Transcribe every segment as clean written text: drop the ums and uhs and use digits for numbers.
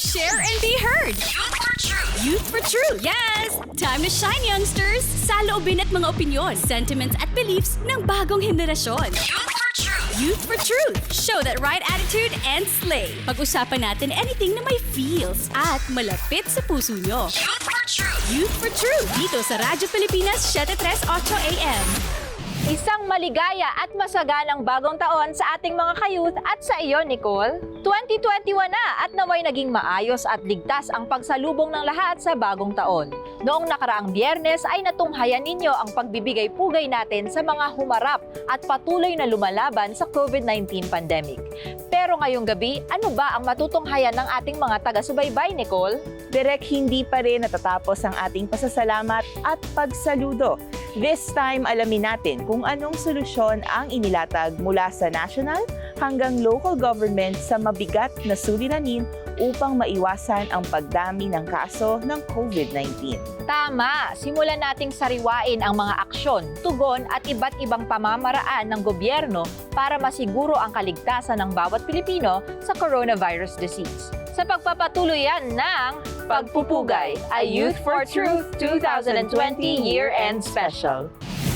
share, and be heard. Youth for Truth. Youth for Truth. Yes! Time to shine, youngsters! Saloobin at mga opinyon, sentiments at beliefs ng bagong henerasyon. Youth for Truth. Youth for Truth. Show that right attitude and slay. Pag-usapan natin anything na may feels at malapit sa puso nyo. Youth for Truth. Youth for Truth. Dito sa Radyo Pilipinas, 738 AM. Isang maligaya at masaganang bagong taon sa ating mga kayuth at sa iyo, Nicole. 2021 na at naway naging maayos at ligtas ang pagsalubong ng lahat sa bagong taon. Noong nakaraang Biyernes ay natunghayan ninyo ang pagbibigay-pugay natin sa mga humarap at patuloy na lumalaban sa COVID-19 pandemic. Pero ngayong gabi, ano ba ang matutunghayan ng ating mga taga-subaybay, Nicole? Direk, hindi pa rin natatapos ang ating pasasalamat at pagsaludo. This time, alamin natin kung anong solusyon ang inilatag mula sa national hanggang local government sa mabigat na suliranin upang maiwasan ang pagdami ng kaso ng COVID-19. Tama! Simulan nating sariwain ang mga aksyon, tugon at iba't ibang pamamaraan ng gobyerno para masiguro ang kaligtasan ng bawat Pilipino sa coronavirus disease. Sa pagpapatuloy yan ng Pagpupugay, a Youth for Truth 2020 Year-End Special.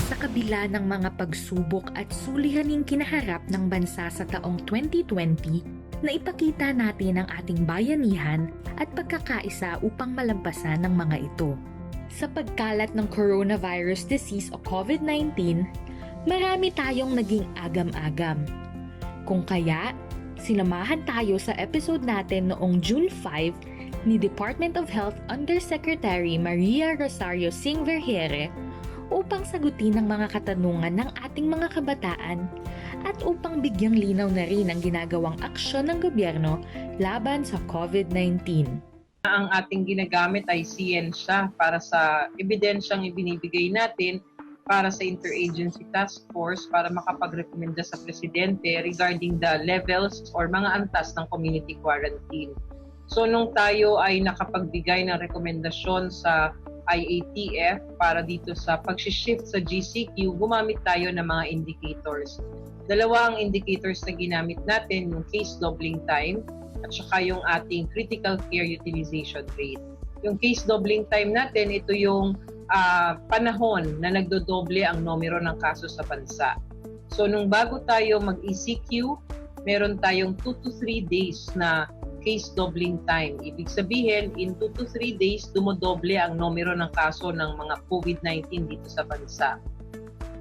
Sa kabila ng mga pagsubok at sulihaning kinaharap ng bansa sa taong 2020, naipakita natin ang ating bayanihan at pagkakaisa upang malampasan ng mga ito. Sa pagkalat ng coronavirus disease o COVID-19, marami tayong naging agam-agam. Kung kaya, sinamahan tayo sa episode natin noong June 5 ni Department of Health Undersecretary Maria Rosario Singh Vergeire upang sagutin ang mga katanungan ng ating mga kabataan at upang bigyang linaw na rin ang ginagawang aksyon ng gobyerno laban sa COVID-19. Ang ating ginagamit ay siyensya para sa ebidensyang ibinibigay natin para sa Interagency Task Force para makapagrekomenda sa Presidente regarding the levels or mga antas ng community quarantine. So nung tayo ay nakapagbigay ng rekomendasyon sa IATF para dito sa pag-shift sa GCQ, gumamit tayo ng mga indicators. Dalawa ang indicators na ginamit natin, yung case doubling time at saka yung ating critical care utilization rate. Yung case doubling time natin, ito yung panahon na nagdodoble ang numero ng kaso sa bansa. So nung bago tayo mag-ECQ, meron tayong 2 to 3 days na case doubling time. Ibig sabihin, in 2 to 3 days, dumodoble ang numero ng kaso ng mga COVID-19 dito sa bansa.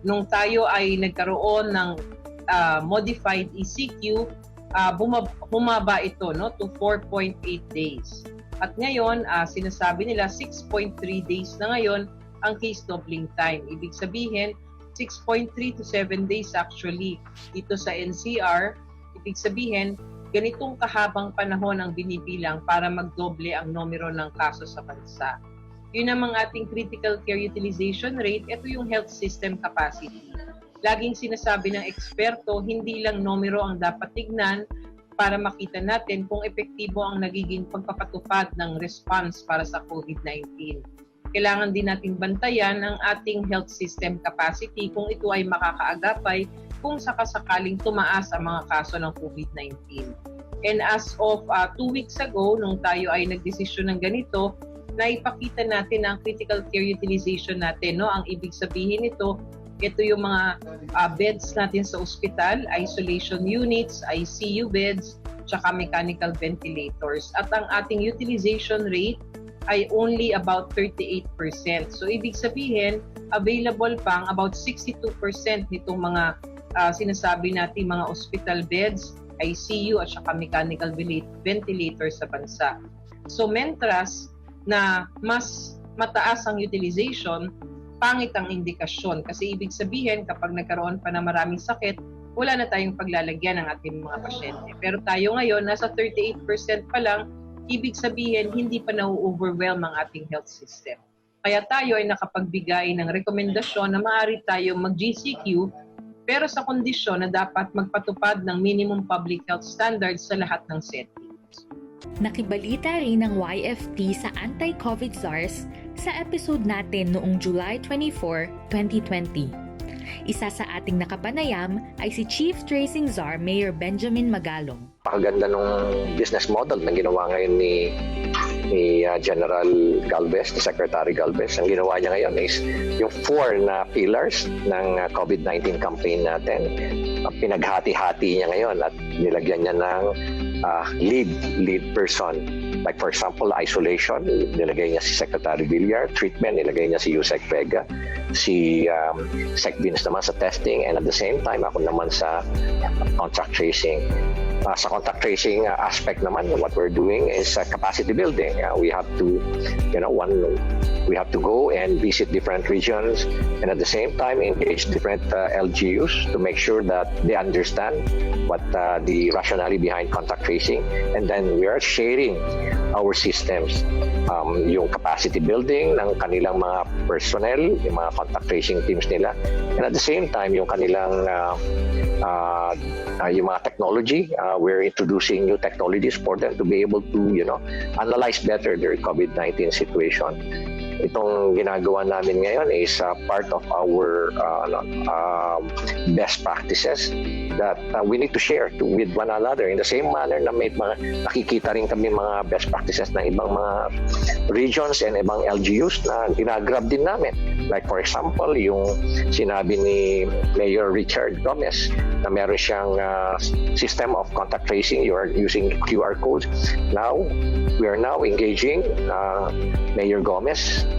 Nung tayo ay nagkaroon ng modified ECQ, bumaba ito to 4.8 days. At ngayon, sinasabi nila 6.3 days na ngayon ang case doubling time. Ibig sabihin, 6.3 to 7 days actually dito sa NCR. Ibig sabihin, ganitong kahabang panahon ang binibilang para magdoble ang numero ng kaso sa bansa. Yun namang ating critical care utilization rate, ito yung health system capacity. Laging sinasabi ng eksperto, hindi lang numero ang dapat tignan para makita natin kung epektibo ang nagiging pagpapatupad ng response para sa COVID-19. Kailangan din nating bantayan ang ating health system capacity kung ito ay makakaagapay kung sakasakaling tumaas ang mga kaso ng COVID-19. And as of 2 weeks ago, nung tayo ay nagdesisyon ng ganito, naipakita natin ang critical care utilization natin. Ang ibig sabihin nito, ito yung mga beds natin sa ospital, isolation units, ICU beds, tsaka mechanical ventilators. At ang ating utilization rate ay only about 38%. So ibig sabihin, available pang about 62% nitong mga sinasabi natin mga hospital beds, ICU at saka mechanical ventilators sa bansa. So mentras na mas mataas ang utilization, pangit ang indikasyon kasi ibig sabihin kapag nagkaroon pa ng maraming sakit, wala na tayong paglalagyan ng ating mga pasyente. Pero tayo ngayon, nasa 38% pa lang, ibig sabihin hindi pa na-overwhelm ang ating health system. Kaya tayo ay nakapagbigay ng rekomendasyon na maaari tayong mag-GCQ pero sa kondisyon na dapat magpatupad ng minimum public health standards sa lahat ng settings. Nakibalita rin ng YFT sa Anti-COVID SARS sa episode natin noong July 24, 2020. Isa sa ating nakapanayam ay si Chief Tracing Czar Mayor Benjamin Magalong. napakaganda ng business model na ginawa ngayon ni General Galvez, ni Secretary Galvez. Ang ginawa niya ngayon is yung 4 na pillars ng COVID-19 campaign natin. Pinaghati-hati niya ngayon at nilagyan niya ng lead person. Like for example, isolation, nilagay niya si Secretary Villar. Treatment, nilagay niya si Yusek Vega. Si Sec Vince naman sa testing, and at the same time, ako naman sa contact tracing. Sa contact tracing aspect naman, what we're doing is capacity building. We have to, we have to go and visit different regions, and at the same time engage different LGUs to make sure that they understand what the rationale behind contact tracing, and then we are sharing our systems, yung capacity building ng kanilang mga personnel, yung mga contact tracing teams nila, and at the same time yung kanilang yung mga technology, we're introducing new technologies for them to be able to analyze better their COVID-19 situation. Itong ginagawa namin ngayon is part of our best practices that we need to share with one another in the same manner na may mga nakikita rin kami mga best practices ng ibang mga regions and ibang LGUs na ginagrab din namin. Like for example, yung sinabi ni Mayor Richard Gomez na meron siyang system of contact tracing. You are using QR codes. Now, we are now engaging Mayor Gomez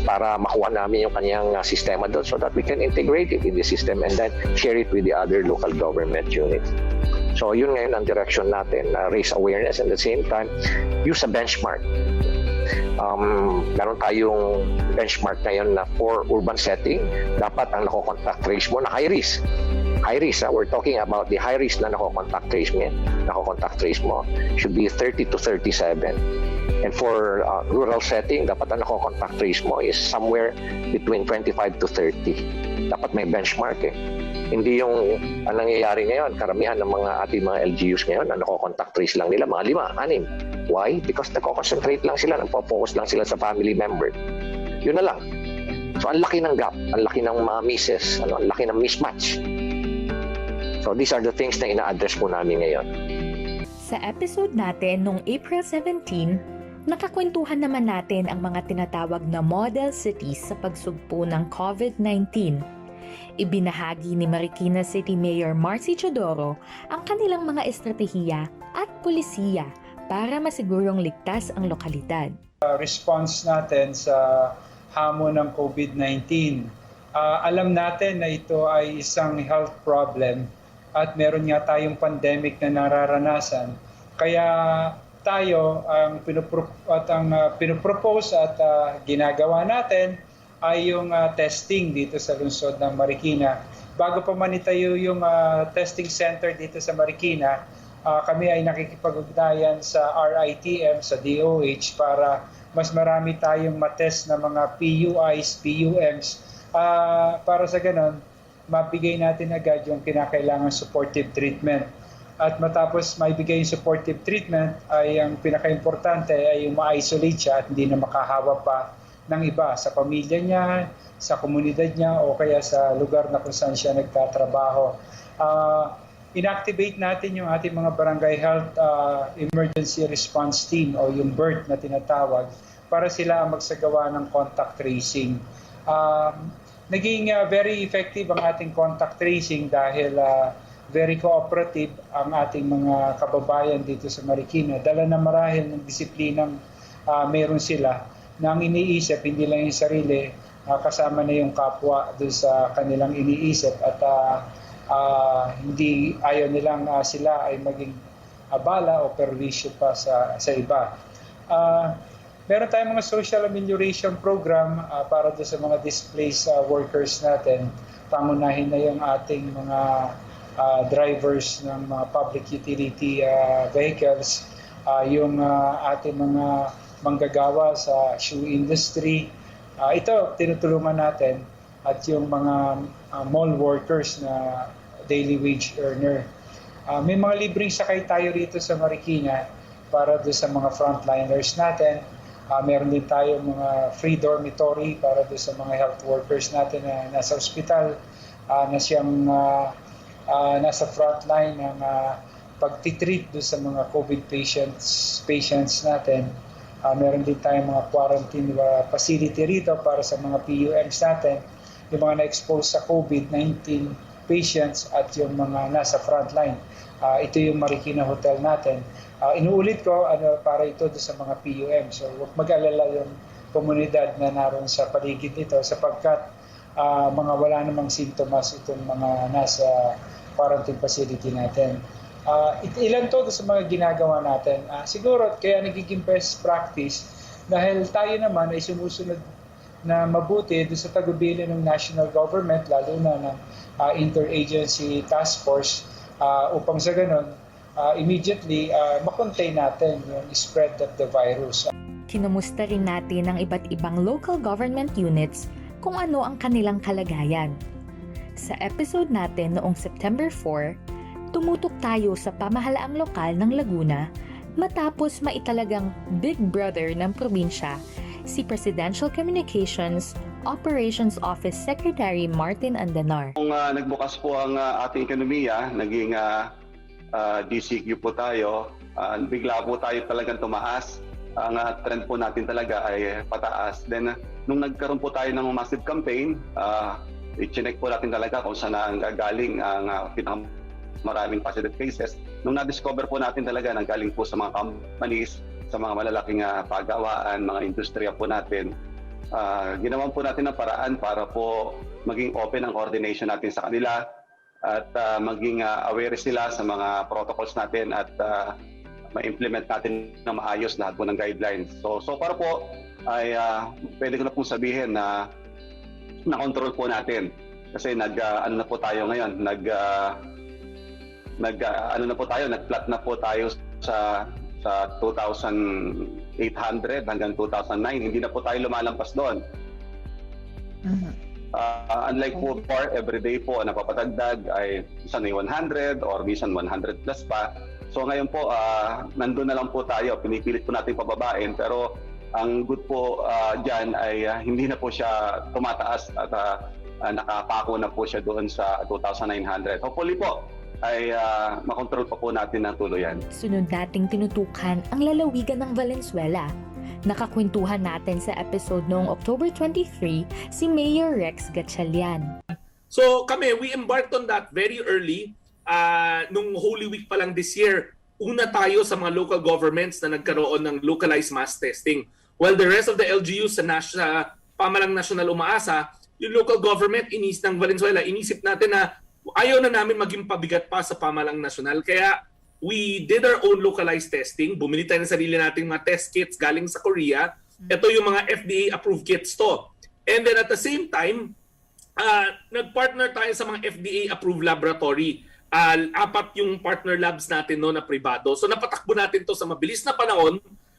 para makuha namin yung kanyang sistema doon so that we can integrate it in the system and then share it with the other local government units. So yun ngayon ang direction natin, raise awareness and at the same time use a benchmark. Meron tayong benchmark ngayon na for urban setting, dapat ang nako-contact trace mo na high risk. High risk, we're talking about the high risk na nako-contact trace mo should be 30 to 37. And for rural setting, dapat ang nako-contact trace mo is somewhere between 25 to 30. Dapat may benchmark eh. Hindi yung ang nangyayari ngayon, karamihan ng ating mga LGUs ngayon, ang nako-contact trace lang nila, mga 5, 6. Why? Because nako-concentrate lang sila, nagpo-focus lang sila sa family member. Yun na lang. So ang laki ng gap, ang laki ng mga misses, ang laki ng mismatch. So these are the things na ina-address po namin ngayon. Sa episode natin noong April 17, nakakwentuhan naman natin ang mga tinatawag na model cities sa pagsugpo ng COVID-19. Ibinahagi ni Marikina City Mayor Marcy Chodoro ang kanilang mga estratehiya at pulisiya para masigurong ligtas ang lokalidad. Response natin sa hamon ng COVID-19. Alam natin na ito ay isang health problem at meron nga tayong pandemic na nararanasan. Kaya tayo ang pinopropose at ginagawa natin ay yung testing dito sa lungsod ng Marikina. Bago pa man itayo yung testing center dito sa Marikina, kami ay nakikipag-ugnayan sa RITM, sa DOH para mas marami tayong matest na mga PUIs, PUMs para sa ganon mabigay natin agad yung kinakailangan supportive treatment. At matapos maibigay yung supportive treatment ay ang pinaka-importante ay yung ma-isolate siya at hindi na makahawa pa ng iba sa pamilya niya, sa komunidad niya o kaya sa lugar na kung saan siya nagtatrabaho. Inactivate natin yung ating mga barangay health emergency response team o yung BERT na tinatawag para sila ang magsagawa ng contact tracing. Naging very effective ang ating contact tracing dahil very cooperative ang ating mga kababayan dito sa Marikina. Dala na marahil ng disiplinang meron sila na ang iniisip, hindi lang yung sarili, kasama na yung kapwa doon sa kanilang iniisip at hindi ayaw nilang sila ay maging abala o perwisyo pa sa iba. Meron tayong mga social amelioration program para doon sa mga displaced workers natin. Pangunahin na yung ating mga drivers ng mga public utility vehicles, yung ating mga manggagawa sa shoe industry. Ito, tinutulungan natin at yung mga mall workers na daily wage earner. May mga libreng sakay tayo rito sa Marikina para doon sa mga frontliners natin. Meron din tayo mga free dormitory para doon sa mga health workers natin na nasa ospital, na siyang nasa frontline ng pagtitreat do sa mga COVID patients natin. Meron din tayong mga quarantine facility rito para sa mga PUMs natin, yung mga na-expose sa COVID-19 patients at yung mga nasa frontline. Ito yung Marikina Hotel natin. Inuulit ko, para ito do sa mga PUM. So huwag mag-alala yung komunidad na naroon sa paligid nito sapagkat mga wala namang sintomas itong mga nasa quarantine facility natin. Ilan to sa mga ginagawa natin. Siguro kaya nagiging best practice dahil tayo naman ay sumusunod na mabuti doon sa tagubilin ng national government, lalo na ng interagency task force upang sa ganun, immediately makontain natin yung spread of the virus. Kinumusta rin natin ang iba't ibang local government units kung ano ang kanilang kalagayan. Sa episode natin noong September 4, tumutok tayo sa pamahalaang lokal ng Laguna matapos maitalagang Big Brother ng probinsya si Presidential Communications Operations Office Secretary Martin Andanar. Kung nagbukas po ang ating ekonomiya, naging DCQ po tayo, bigla po tayo talagang tumaas. Ang trend po natin talaga ay pataas. Then, nung nagkaroon po tayo ng massive campaign, i-check po natin talaga kung saan ang gagaling ang maraming positive cases. Nung na-discover po natin talaga na galing po sa mga companies, sa mga malalaking pagawaan, mga industriya po natin, ginawan po natin ng paraan para po maging open ang coordination natin sa kanila at maging aware sila sa mga protocols natin at ma-implement natin na maayos lahat po ng guidelines. So far po ay pwede ko na pong sabihin na na-control po natin kasi ano na po tayo ngayon, nag-flat na po tayo sa 2,800 hanggang 2,009. Hindi na po tayo lumalampas doon. Unlike po for everyday po napapatagdag ay minsan may 100 or minsan 100 plus pa. So ngayon po nandun na lang po tayo. Pinipilit po natin pababain pero ang good po dyan ay hindi na po siya tumataas at nakapako na po siya doon sa 2,900. Hopefully po ay makontrol pa po natin ng tuluyan. Sunod nating tinutukan ang lalawigan ng Valenzuela. Nakakwentuhan natin sa episode noong October 23 si Mayor Rex Gatchalian. So kami, we embarked on that very early. Nung Holy Week pa lang this year, una tayo sa mga local governments na nagkaroon ng localized mass testing. While the rest of the LGUs sa pamalang nasyonal umaasa, yung local government ng Valenzuela, inisip natin na ayaw na namin maging pabigat pa sa pamalang nasyonal. Kaya we did our own localized testing. Bumili tayo ng sarili nating mga test kits galing sa Korea. Ito yung mga FDA-approved kits to. And then at the same time, nag-partner tayo sa mga FDA-approved laboratory. 4 yung partner labs natin na pribado. So napatakbo natin to sa mabilis na panahon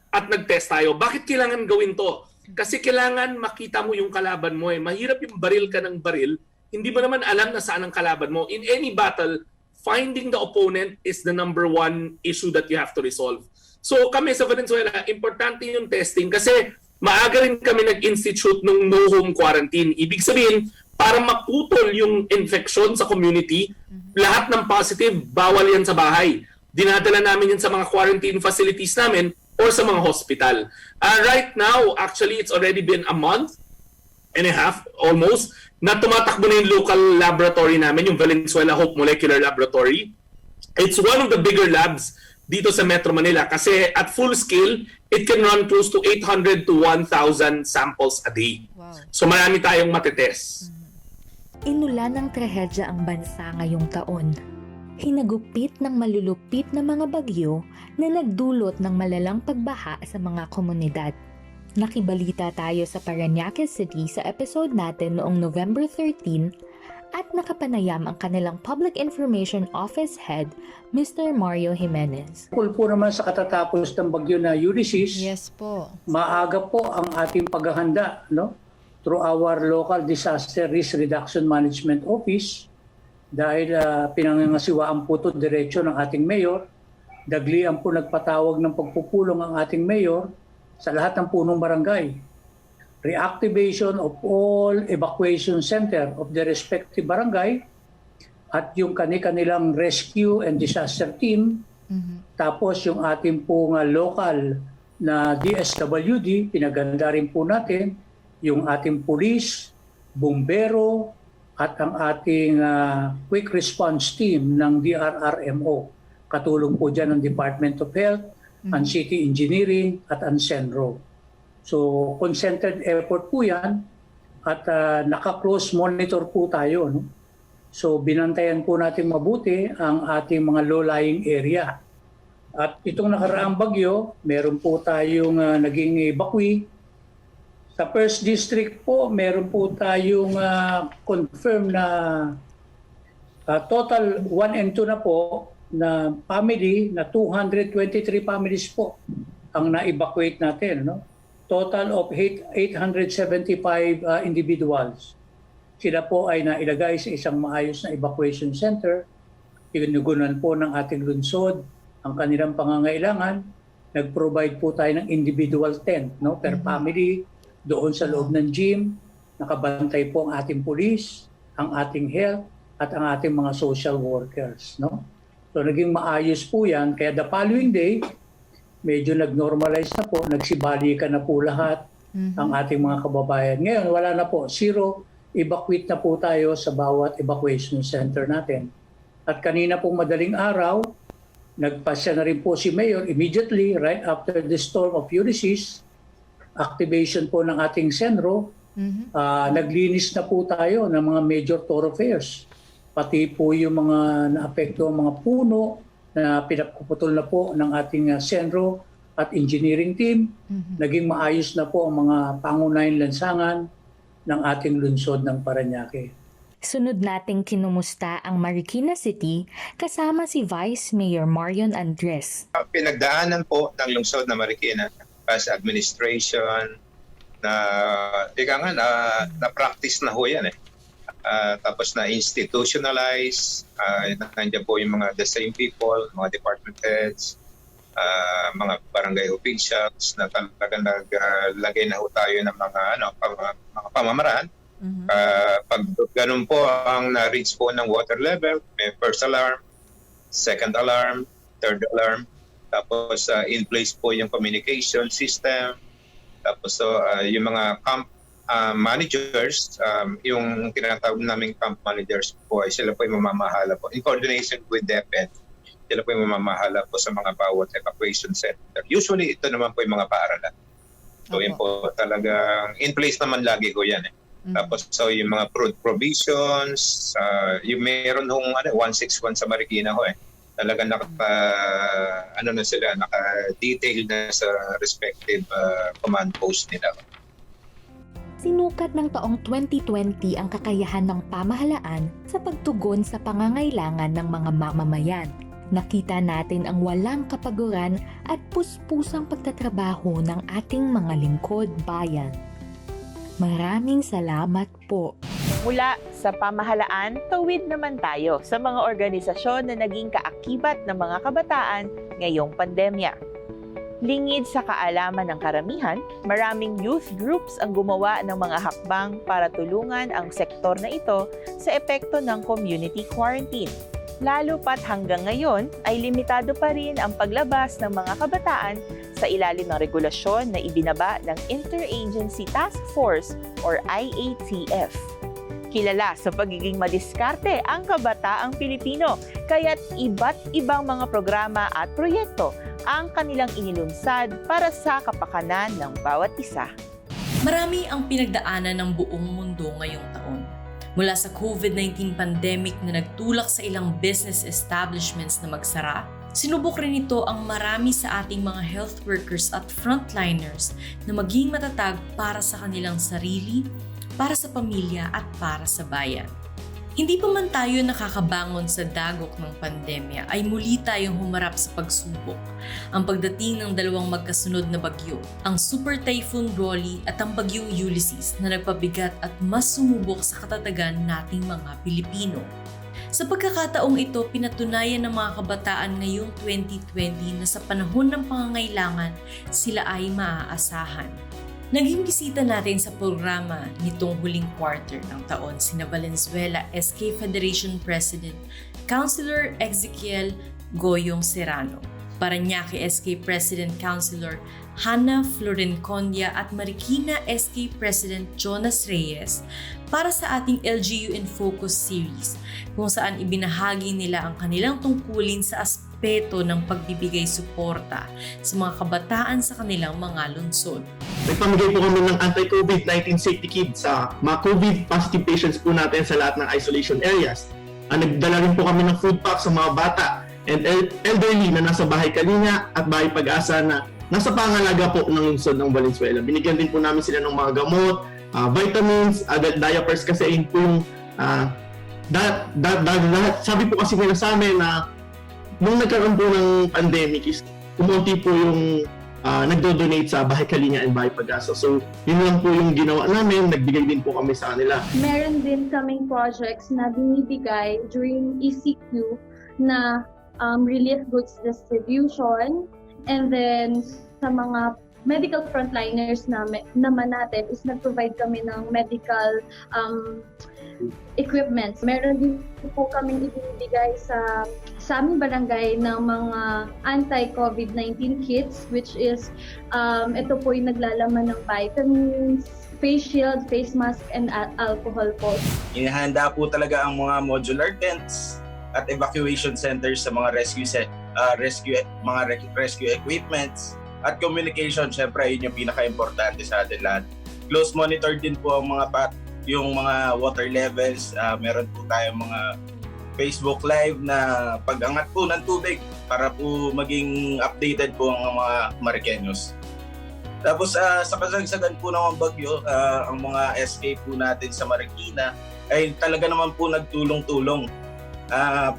at nag-test tayo. Bakit kailangan gawin to? Kasi kailangan makita mo yung kalaban mo. Mahirap yung baril ka ng baril. Hindi mo naman alam na saan ang kalaban mo. In any battle, finding the opponent is the number one issue that you have to resolve. So kami sa Valenzuela, importante yung testing kasi maaga rin kami nag-institute ng no home quarantine. Ibig sabihin, para maputol yung infection sa community, lahat ng positive, bawal yan sa bahay. Dinadala namin yan sa mga quarantine facilities namin or sa mga hospital. Right now, actually, it's already been a month and a half almost na tumatakbo na yung local laboratory namin, yung Valenzuela Hope Molecular Laboratory. It's one of the bigger labs dito sa Metro Manila kasi at full scale, it can run close to 800 to 1,000 samples a day. Wow. So marami tayong matitest. Inulan ng trahedya ang bansa ngayong taon. Hinagupit ng malulupit na mga bagyo na nagdulot ng malalang pagbaha sa mga komunidad. Nakibalita tayo sa Parañaque City sa episode natin noong November 13 at nakapanayam ang kanilang Public Information Office Head, Mr. Mario Jimenez. Kung po naman sa katatapos ng bagyo na Ulysses, yes po. Maaga po ang ating paghahanda, no? Through our local Disaster Risk Reduction Management Office dahil pinangangasiwaan po ito diretso ng ating mayor. Daglian po nagpatawag ng pagpupulong ang ating mayor sa lahat ng punong barangay. Reactivation of all evacuation center of the respective barangay at yung kanilang rescue and disaster team Tapos yung ating pong local na DSWD, pinaganda rin po natin yung ating police, bumbero, at ang ating quick response team ng DRRMO. Katulong po dyan ng Department of Health, ang City Engineering at ang Senro. So concentrated effort po yan at naka-close monitor po tayo. No? So binantayan po natin mabuti ang ating mga low-lying area. At itong nakaraang bagyo, meron po tayong naging evacuee. Sa First District po, meron po tayong confirm na total 1 and 2 na po na family, na 223 families po ang na-evacuate natin. No? Total of 875 individuals. Sila po ay nailagay sa isang maayos na evacuation center. Tinugunan po ng ating lungsod ang kanilang pangangailangan. Nag-provide po tayo ng individual tent, no, per family doon sa loob ng gym. Nakabantay po ang ating police, ang ating health, at ang ating mga social workers. No? So naging maayos po yan. Kaya the following day, medyo nag-normalize na po, nagsibalikan na po lahat ang ating mga kababayan. Ngayon, wala na po. Zero evacuate na po tayo sa bawat evacuation center natin. At kanina pong madaling araw, nagpasya na rin po si Mayor immediately right after the storm of Ulysses, activation po ng ating Senro, naglinis na po tayo ng mga major thoroughfares. Pati po yung mga naapekto mga puno na pinapuputol na po ng ating Senro at engineering team. Naging maayos na po ang mga pangunahing lansangan ng ating lungsod ng Parañaque. Sunod nating kinumusta ang Marikina City kasama si Vice Mayor Marion Andres. Pinagdaanan po ng lungsod na Marikina as administration na na-practice na ho yan eh. Tapos na-institutionalize, nandiyan po yung mga the same people, mga department heads, mga barangay officials na talagang naglagay na ho tayo ng mga pamamaraan. Pag ganun po ang na-reach po ng water level, may first alarm, second alarm, third alarm, tapos in place po yung communication system, tapos yung mga camp managers, yung tinatawag naming camp managers po ay sila po yung mamamahala po in coordination with DepEd. Sila po yung mamamahala po sa mga bawat evacuation center. Usually ito naman po yung mga paaralan. So yun po talagang in place naman lagi ko yan eh. Tapos so yung mga provisions, yung meron hong 161 sa Marikina ho eh. Talagang naka-detail na sa respective command post nila. Sinukat ng taong 2020 ang kakayahan ng pamahalaan sa pagtugon sa pangangailangan ng mga mamamayan. Nakita natin ang walang kapaguran at puspusang pagtatrabaho ng ating mga lingkod bayan. Maraming salamat po. Mula sa pamahalaan, tawid naman tayo sa mga organisasyon na naging kaakibat ng mga kabataan ngayong pandemya. Lingid sa kaalaman ng karamihan, maraming youth groups ang gumawa ng mga hakbang para tulungan ang sektor na ito sa epekto ng community quarantine. Lalo pat hanggang ngayon ay limitado pa rin ang paglabas ng mga kabataan sa ilalim ng regulasyon na ibinaba ng Interagency Task Force or IATF. Kilala sa pagiging madiskarte ang kabataang Pilipino, kaya't iba't ibang mga programa at proyekto ang kanilang inilunsad para sa kapakanan ng bawat isa. Marami ang pinagdaanan ng buong mundo ngayong taon. Mula sa COVID-19 pandemic na nagtulak sa ilang business establishments na magsara, sinubok rin ito ang marami sa ating mga health workers at frontliners na maging matatag para sa kanilang sarili, para sa pamilya at para sa bayan. Hindi pa man tayo nakakabangon sa dagok ng pandemya ay muli tayong humarap sa pagsubok. Ang pagdating ng dalawang magkasunod na bagyo, ang Super Typhoon Rolly at ang bagyong Ulysses na nagpabigat at mas sumubok sa katatagan nating mga Pilipino. Sa pagkakataong ito, pinatunayan ng mga kabataan ngayong 2020 na sa panahon ng pangangailangan, sila ay maaasahan. Naging bisita natin sa programa nitong huling quarter ng taon sina Valenzuela SK Federation President, Councilor Ezekiel Goyong Serrano, Parañaque SK President Councilor Hannah Florenconia at Marikina SK President Jonas Reyes para sa ating LGU in Focus series kung saan ibinahagi nila ang kanilang tungkulin sa aspeto ng pagbibigay suporta sa mga kabataan sa kanilang mga lungsod. Nagpamigay po kami ng anti-COVID-19 safety kit sa mga COVID positive patients po natin sa lahat ng isolation areas. Nagdala rin po kami ng food packs sa mga bata and elderly na nasa Bahay Kalinga at Bahay Pag-asa na nasa pangalaga po ng lungsod ng Valenzuela. Binigyan din po namin sila ng mga gamot, vitamins, adult diapers kasi yun po yung sabi po kasi nila sa amin na nung nagkaroon po ng pandemic is umunti po yung nagdo-donate sa Bahay Kalinga and Bahay Pag-asa. So yun lang po yung ginawa namin, nagbigay din po kami sa kanila. Meron din kaming projects na binibigay during ECQ na relief goods distribution, and then sa mga medical frontliners naman natin is nag-provide kami ng medical equipments. Meron din po kaming ibinibigay sa aming barangay ng mga anti-COVID-19 kits, which is ito po yung naglalaman ng vitamins, face shield, face mask, and alcohol po. Inihanda po talaga ang mga modular tents at evacuation centers sa mga rescue equipments at communication. Syempre, yun yung pinaka-importante sa atin lahat. Close monitor din po ang yung mga water levels. Meron po tayong mga Facebook Live na pag-angat po ng tubig para po maging updated po ang mga Mariqueños. Tapos sa kasagsagan po ng bagyo, ang mga SK po natin sa Marikina ay talaga naman po nagtulong-tulong.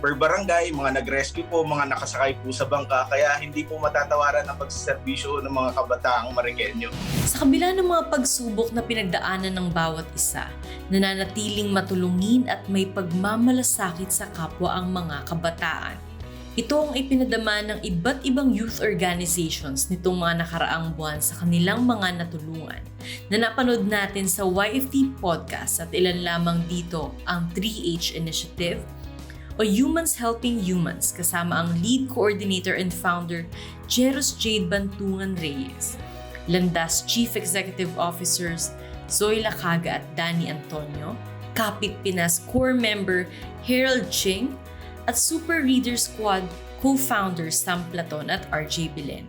Per barangay, mga nag-rescue po, mga nakasakay po sa bangka, kaya hindi po matatawaran ang pagsiservisyo ng mga kabataang Mariqueño. Sa kabila ng mga pagsubok na pinagdaanan ng bawat isa, nananatiling matulungin at may pagmamalasakit sa kapwa ang mga kabataan. Ito ang ipinadama ng iba't ibang youth organizations nitong mga nakaraang buwan sa kanilang mga natulungan na napanood natin sa YFT Podcast, at ilan lamang dito ang 3H Initiative o Humans Helping Humans kasama ang lead coordinator and founder Jeros Jade Bantungan Reyes, Landas Chief Executive Officers Zoe Lacaga at Danny Antonio, Kapit Pinas core member Harold Ching, at Super Reader Squad co-founders Sam Platon at RJ Bilen.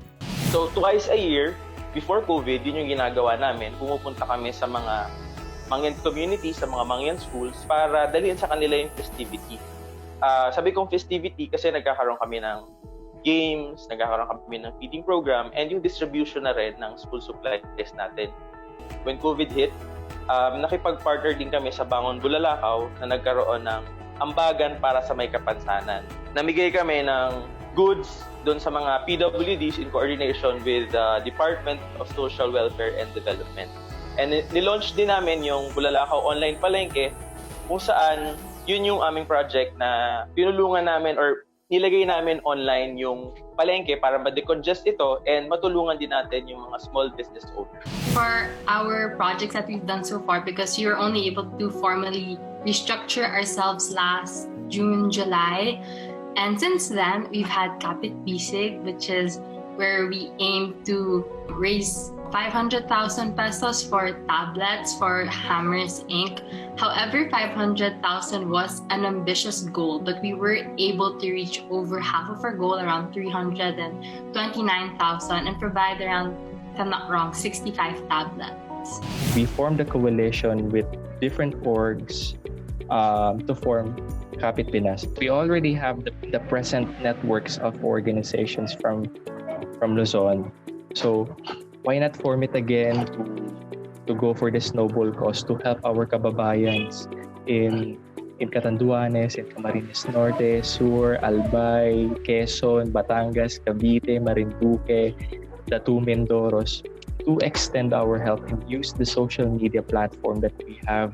So twice a year, before COVID, yun yung ginagawa namin. Pumupunta kami sa mga Mangyan community, sa mga Mangyan schools para dalhin sa kanila yung festivity. Sabi kong festivity kasi nagkakaroon kami ng games, nagkakaroon kami ng feeding program, and yung distribution na rin ng school supplies natin. When COVID hit, nakipag-partner din kami sa Bangon Bulalakaw na nagkaroon ng ambagan para sa may kapansanan. Namigay kami ng goods doon sa mga PWDs in coordination with the Department of Social Welfare and Development. And nilaunch din namin yung Bulalakaw Online Palengke, kung saan yun yung aming project na pinulungan namin or nilagay namin online yung palengke para ma-decongest ito and matulungan din natin yung mga small business owners. For our projects that we've done so far, because you're only able to formally restructure ourselves last June, July, and since then, we've had Kapit Bisig, which is where we aim to raise 500,000 pesos for tablets for Hammers Inc. However, 500,000 was an ambitious goal, but we were able to reach over half of our goal, around 329,000, and provide around, if I'm not wrong, 65 tablets. We formed a coalition with different orgs to form Kapit Pinas. We already have the present networks of organizations from Luzon. So why not form it again to go for the snowball cause to help our kababayans in Catanduanes, in Camarines Norte, Sur, Albay, Quezon, Batangas, Cavite, Marinduque, the two Mindoros, to extend our help and use the social media platform that we have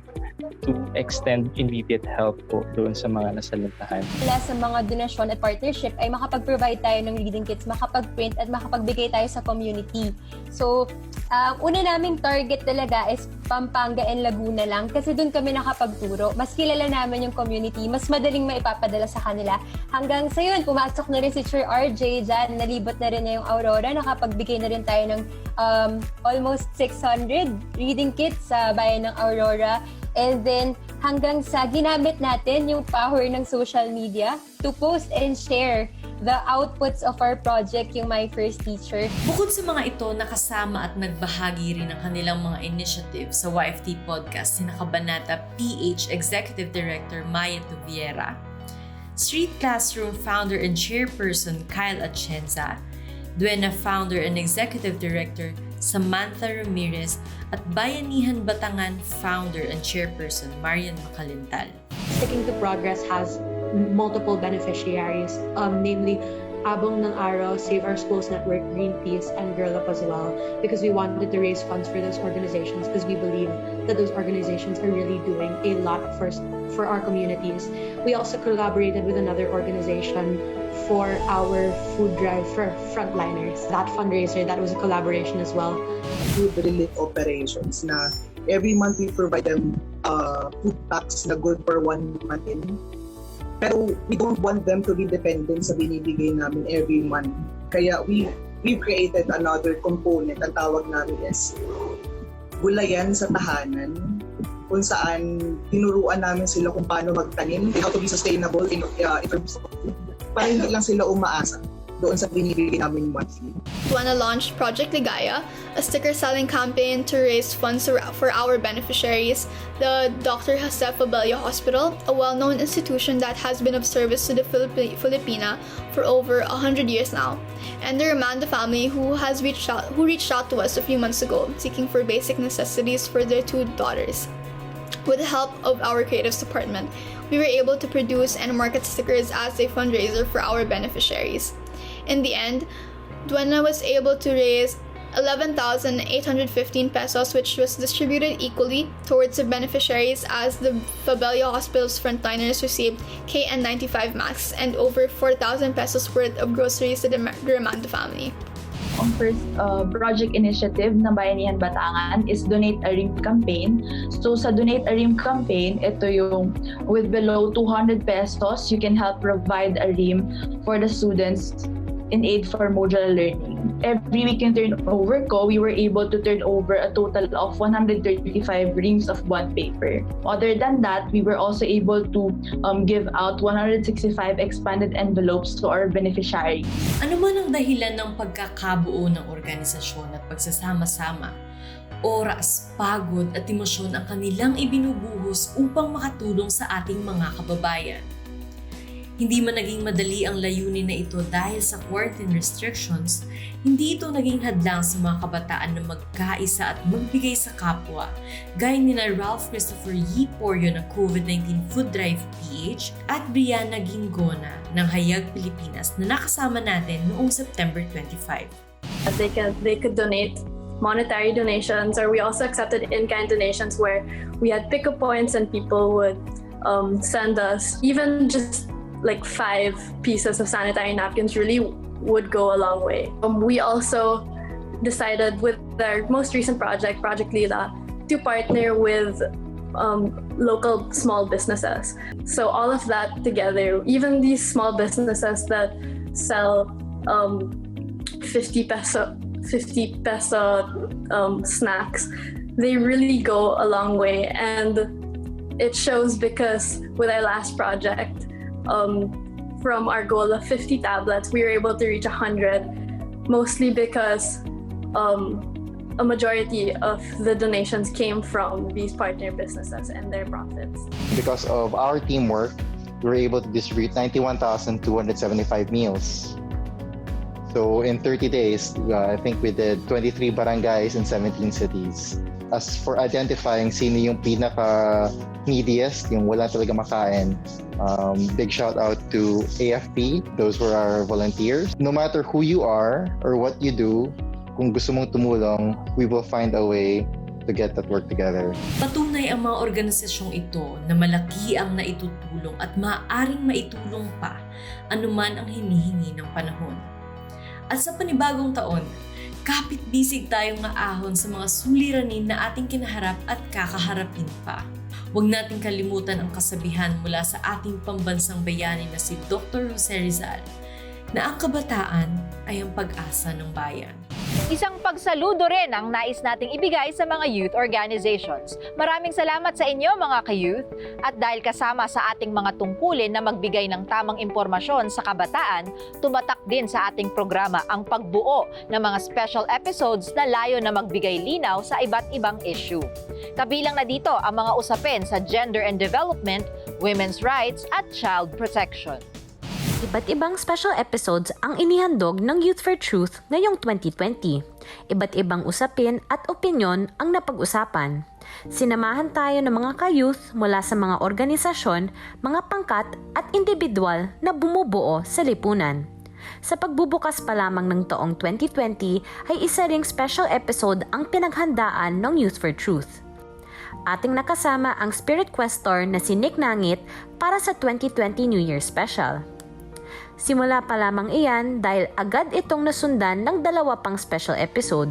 to extend immediate help po doon sa mga nasalantahan. Sa mga donasyon at partnership ay makapag-provide tayo ng reading kits, makapag-print at makapagbigay tayo sa community. So, Una naming target talaga is Pampanga and Laguna lang kasi doon kami nakapagturo. Mas kilala namin yung community, mas madaling maipapadala sa kanila. Hanggang sa yun, pumasok na rin si Sir RJ dyan, nalibot na rin niya yung Aurora, nakapagbigay na rin tayo ng almost 600 reading kits sa bayan ng Aurora. And then, hanggang sa ginamit natin yung power ng social media to post and share the outputs of our project, yung My First Teacher. Bukod sa mga ito, nakasama at nagbahagi rin ng kanilang mga initiative sa YFT Podcast sina Kabanata PH Executive Director Maya Tuviera, Street Classroom Founder and Chairperson Kyle Atienza, Duena Founder and Executive Director Samantha Ramirez, at Bayanihan Batangan Founder and Chairperson Marian Macalintal. Sticking to Progress has multiple beneficiaries, namely Abong ng Araw, Save Our Schools Network, Greenpeace, and Girl Up as well, because we wanted to raise funds for those organizations because we believe that those organizations are really doing a lot for our communities. We also collaborated with another organization for our food drive for frontliners. That fundraiser, that was a collaboration as well. Food relief operations na every month we provide them food packs na good for 1 month in. Pero we don't want them to be dependent sa binibigay namin every month. Kaya we've created another component. Ang tawag namin is Gulayan sa Tahanan, kung saan tinuruan namin sila kung paano magtanim, how to be sustainable in terms of food. Para hindi lang sila umaasa doon sa binibigay namin monthly. Duena launched Project Ligaya, a sticker selling campaign to raise funds for our beneficiaries, the Dr. Jose Fabella Hospital, a well-known institution that has been of service to the Filipina for over 100 years now, and the Ramanda family who reached out to us a few months ago seeking for basic necessities for their 2 daughters. With the help of our creatives department, we were able to produce and market stickers as a fundraiser for our beneficiaries. In the end, Duena was able to raise 11,815 pesos, which was distributed equally towards the beneficiaries as the Fabella Hospital's frontliners received KN95 masks and over 4,000 pesos worth of groceries to the Ramanda family. Ang first project initiative ng Bayanihan Batangan is Donate a Rim campaign. So sa Donate a Rim campaign, ito yung with below 200 pesos, you can help provide a rim for the students in aid for modular learning. Every week in turnover ko, we were able to turn over a total of 135 reams of bond paper. Other than that, we were also able to give out 165 expanded envelopes to our beneficiaries. Ano man ang dahilan ng pagkakabuo ng organisasyon at pagsasama-sama, oras, pagod at emosyon ang kanilang ibinubuhos upang makatulong sa ating mga kababayan. Hindi man naging madali ang layunin na ito dahil sa quarantine restrictions, hindi ito naging hadlang sa mga kabataan na magkaisa at magbigay sa kapwa, gaya ni na Ralph Christopher Yee Porio ng COVID-19 Food Drive PH at Brianna Gingona ng Hayag Pilipinas na nakasama natin noong September 25. They could donate monetary donations, or we also accepted in-kind donations where we had pick-up points and people would send us even just like 5 pieces of sanitary napkins really would go a long way. We also decided with our most recent project, Project Lila, to partner with local small businesses. So all of that together, even these small businesses that sell 50 peso snacks, they really go a long way. And it shows because with our last project, from our goal of 50 tablets, we were able to reach 100, mostly because a majority of the donations came from these partner businesses and their profits. Because of our teamwork, we were able to distribute 91,275 meals. So in 30 days, I think we did 23 barangays in 17 cities. As for identifying sino yung pinaka-neediest, yung wala talaga makain, big shout out to AFP. Those were our volunteers. No matter who you are or what you do, kung gusto mong tumulong, we will find a way to get that work together. Patunay ang mga organisasyong ito na malaki ang naitutulong at maaaring maitulong pa anuman ang hinihingi ng panahon. At sa panibagong taon, Kapit-bisig tayong maahon sa mga suliranin na ating kinaharap at kakaharapin pa. Huwag nating kalimutan ang kasabihan mula sa ating pambansang bayani na si Dr. Jose Rizal na ang kabataan ay ang pag-asa ng bayan. Isang pagsaludo rin ang nais nating ibigay sa mga youth organizations. Maraming salamat sa inyo mga ka-youth at dahil kasama sa ating mga tungkulin na magbigay ng tamang impormasyon sa kabataan, tumatak din sa ating programa ang pagbuo ng mga special episodes na layo na magbigay linaw sa iba't ibang issue. Kabilang na dito ang mga usapin sa gender and development, women's rights at child protection. Iba't ibang special episodes ang inihandog ng Youth for Truth ngayong 2020. Iba't ibang usapin at opinyon ang napag-usapan. Sinamahan tayo ng mga ka-youth mula sa mga organisasyon, mga pangkat at individual na bumubuo sa lipunan. Sa pagbubukas pa lamang ng taong 2020 ay isa ring special episode ang pinaghandaan ng Youth for Truth. Ating nakasama ang Spirit Questor na si Nick Nangit para sa 2020 New Year Special. Simula pa lamang iyan dahil agad itong nasundan ng 2 pang special episode,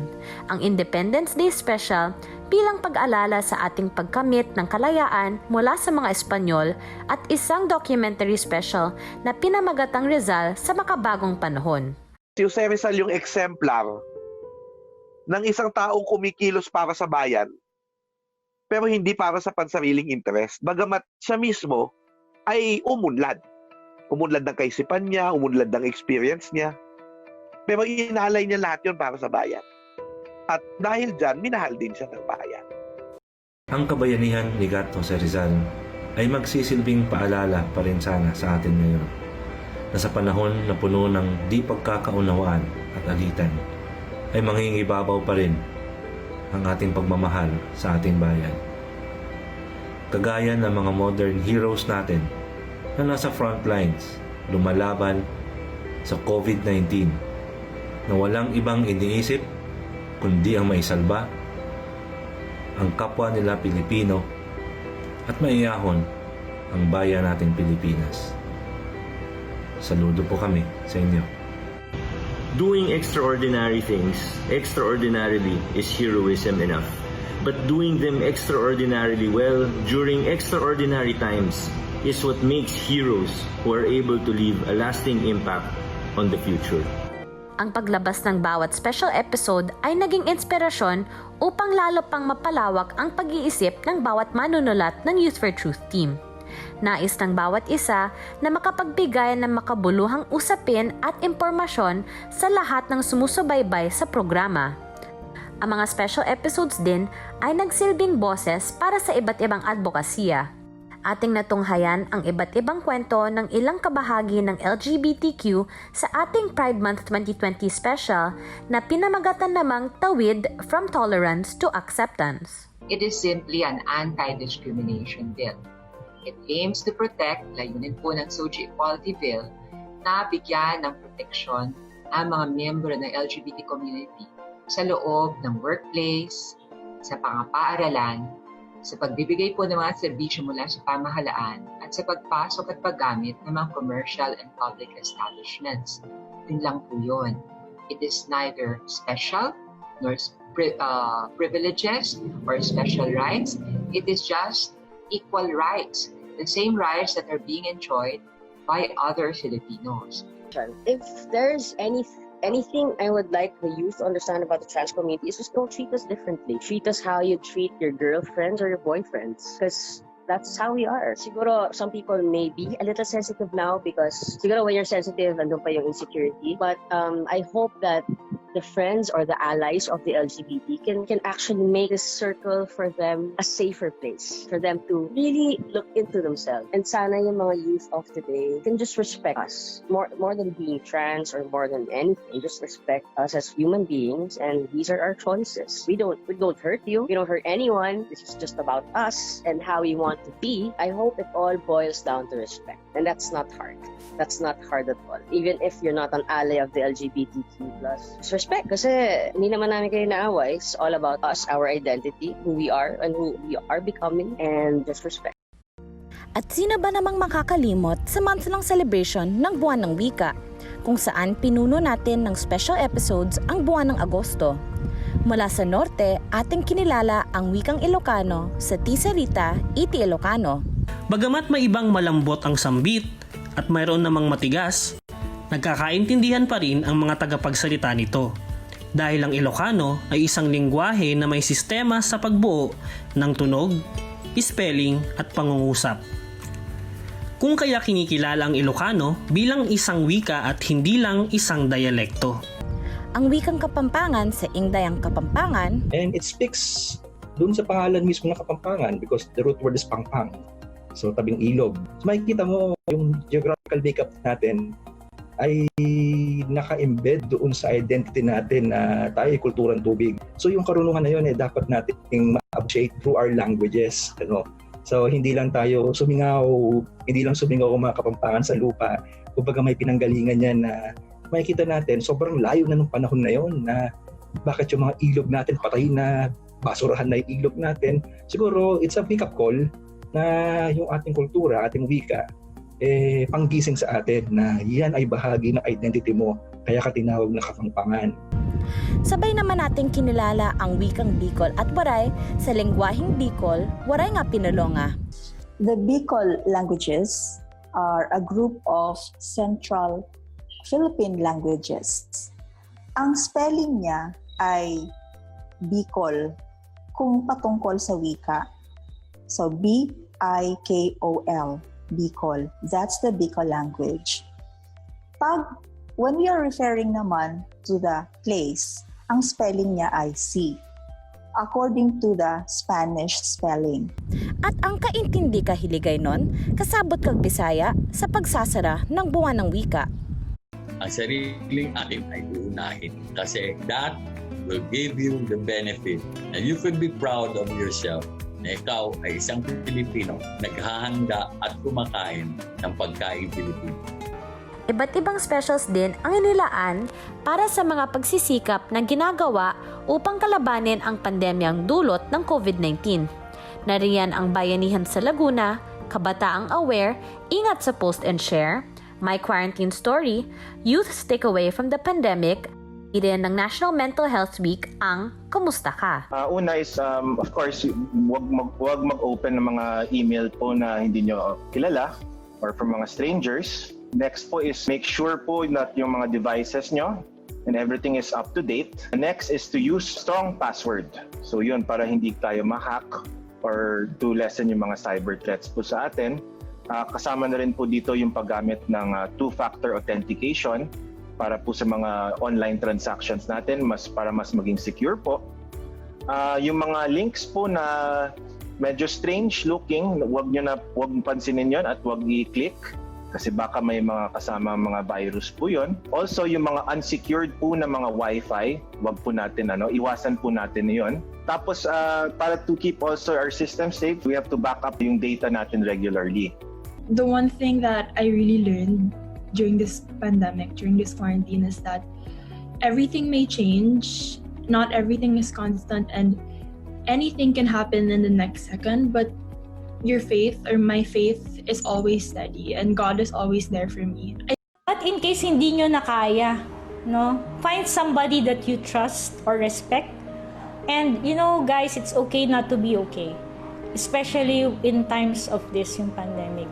ang Independence Day Special bilang pag-alala sa ating pagkamit ng kalayaan mula sa mga Espanyol at isang documentary special na pinamagatang Rizal sa makabagong panahon. Si Jose Rizal yung exemplar ng isang taong kumikilos para sa bayan pero hindi para sa pansariling interest. Bagamat siya mismo ay umunlad ng kaisipan niya, umunlad ng experience niya. Pero inalay niya lahat yun para sa bayan. At dahil dyan, minahal din siya ng bayan. Ang kabayanihan ni Gat Jose Rizal ay magsisilbing paalala pa rin sana sa atin ngayon na sa panahon na puno ng di pagkakaunawaan at alitan ay mangingibabaw pa rin ang ating pagmamahal sa ating bayan. Kagaya ng mga modern heroes natin na nasa front lines, lumalaban sa COVID-19 na walang ibang iniisip kundi ang maisalba ang kapwa nila Pilipino at maiyahon ang bayan nating Pilipinas. Saludo po kami sa inyo. Doing extraordinary things extraordinarily is heroism enough. But doing them extraordinarily well during extraordinary times is what makes heroes who are able to leave a lasting impact on the future. Ang paglabas ng bawat special episode ay naging inspirasyon upang lalo pang mapalawak ang pag-iisip ng bawat manunulat ng Youth for Truth team. Nais ng bawat isa na makapagbigay ng makabuluhang usapin at impormasyon sa lahat ng sumusubaybay sa programa. Ang mga special episodes din ay nagsilbing boses para sa iba't ibang advokasya. Ating natunghayan ang iba't ibang kwento ng ilang kabahagi ng LGBTQ sa ating Pride Month 2020 special na pinamagatan namang Tawid from Tolerance to Acceptance. It is simply an anti-discrimination bill. It aims to protect, layunin po ng SOGI Equality Bill, na bigyan ng proteksyon ang mga miyembro ng LGBT community sa loob ng workplace, sa pangapaaralan, sa pagbibigay po ng mga serbisyo mula sa pamahalaan at sa pagpasok at paggamit ng mga commercial and public establishments. Yun lang po yun. It is neither special nor privileges or special rights. It is just equal rights, the same rights that are being enjoyed by other Filipinos. If there's anything I would like the youth to understand about the trans community is just don't treat us differently. Treat us how you treat your girlfriends or your boyfriends. Because that's how we are. Siguro, some people may be a little sensitive now because siguro when you're sensitive, andun pa yung insecurity. But I hope that the friends or the allies of the LGBT can actually make this circle for them a safer place, for them to really look into themselves. And sana yung mga youth of today can just respect us more than being trans or more than anything. Just respect us as human beings, and these are our choices. We don't hurt you. We don't hurt anyone. This is just about us and how we want to be. I hope it all boils down to respect, and that's not hard. That's not hard at all. Even if you're not an ally of the LGBTQ+, just respect. Kasi hindi naman namin kayo naaway. It's all about us, our identity, who we are, and who we are becoming, and just respect. At sino ba namang makakalimot sa month-long celebration ng Buwan ng Wika? kung saan pinuno natin ng special episodes ang buwan ng Agosto. Mula sa norte, ating kinilala ang wikang Ilocano sa Tisarita, Iti Ilocano. Bagamat may ibang malambot ang sambit at mayroon namang matigas, nagkakaintindihan pa rin ang mga tagapagsalita nito. Dahil ang Ilocano ay isang lingwahe na may sistema sa pagbuo ng tunog, spelling at pangungusap. Kung kaya kinikilala ang Ilocano bilang isang wika at hindi lang isang dialekto. Ang wikang Kapampangan sa Ingdayang Kapampangan, and it speaks dun sa pangalan mismo ng Kapampangan because the root word is pangpang. So tabing ilog. So makikita mo yung geographical makeup natin ay naka-embed doon sa identity natin na tayo ay kulturang tubig. So yung karunungan na yun dapat nating ma-appreciate through our languages. So hindi lang tayo sumingaw ang mga Kapampangan sa lupa. Kumbaga may pinanggalingan yan na makikita natin sobrang layo na ng panahon na yon na bakit yung mga ilog natin patay na, basurahan na yung ilog natin. Siguro it's a wake-up call na yung ating kultura, ating wika, panggising sa atin na yan ay bahagi ng identity mo, kaya ka tinawag na Kapampangan. Sabay naman nating kinilala ang wikang Bicol at Waray sa lengguaheng Bicol, Waray nga pinulonga. The Bicol languages are a group of Central Philippine languages. Ang spelling niya ay Bicol kung patungkol sa wika. So B-I-K-O-L, Bicol. That's the Bicol language. When we are referring naman to the place, ang spelling niya ay C, according to the Spanish spelling. At ang kaintindi kahiligay nun, kasabot kag Bisaya sa pagsasara ng buwan ng wika. Ang sariling atin ay uunahin kasi that will give you the benefit na you could be proud of yourself na ikaw ay isang Pilipino naghahanda at kumakain ng pagkain Pilipino. Iba't ibang specials din ang inilaan para sa mga pagsisikap na ginagawa upang kalabanin ang pandemyang dulot ng COVID-19. Nariyan ang Bayanihan sa Laguna, Kabataang Aware, Ingat sa Post and Share, My Quarantine Story, Youth's Takeaway from the Pandemic, din ng National Mental Health Week ang Kamusta Ka? Una is, of course, wag mag-open ng mga email po na hindi nyo kilala or from mga strangers. Next po is make sure po that yung mga devices nyo and everything is up to date. Next is to use strong password. So yun, para hindi tayo ma-hack or to lessen yung mga cyber threats po sa atin. Kasama na rin po dito yung paggamit ng two-factor authentication para po sa mga online transactions natin para mas maging secure po. Yung mga links po na medyo strange looking, wag pansinin yon at wag i-click kasi baka may mga kasama mga virus po yon. Also yung mga unsecured po na mga wifi, wag po natin iwasan po natin yon. Tapos para to keep also our system safe, we have to back up yung data natin regularly. The one thing that I really learned during this pandemic, during this quarantine, is that everything may change. Not everything is constant and anything can happen in the next second, but your faith or my faith is always steady and God is always there for me. But in case hindi nyo na kaya, find somebody that you trust or respect. And guys, it's okay not to be okay. Especially in times of this, yung pandemic.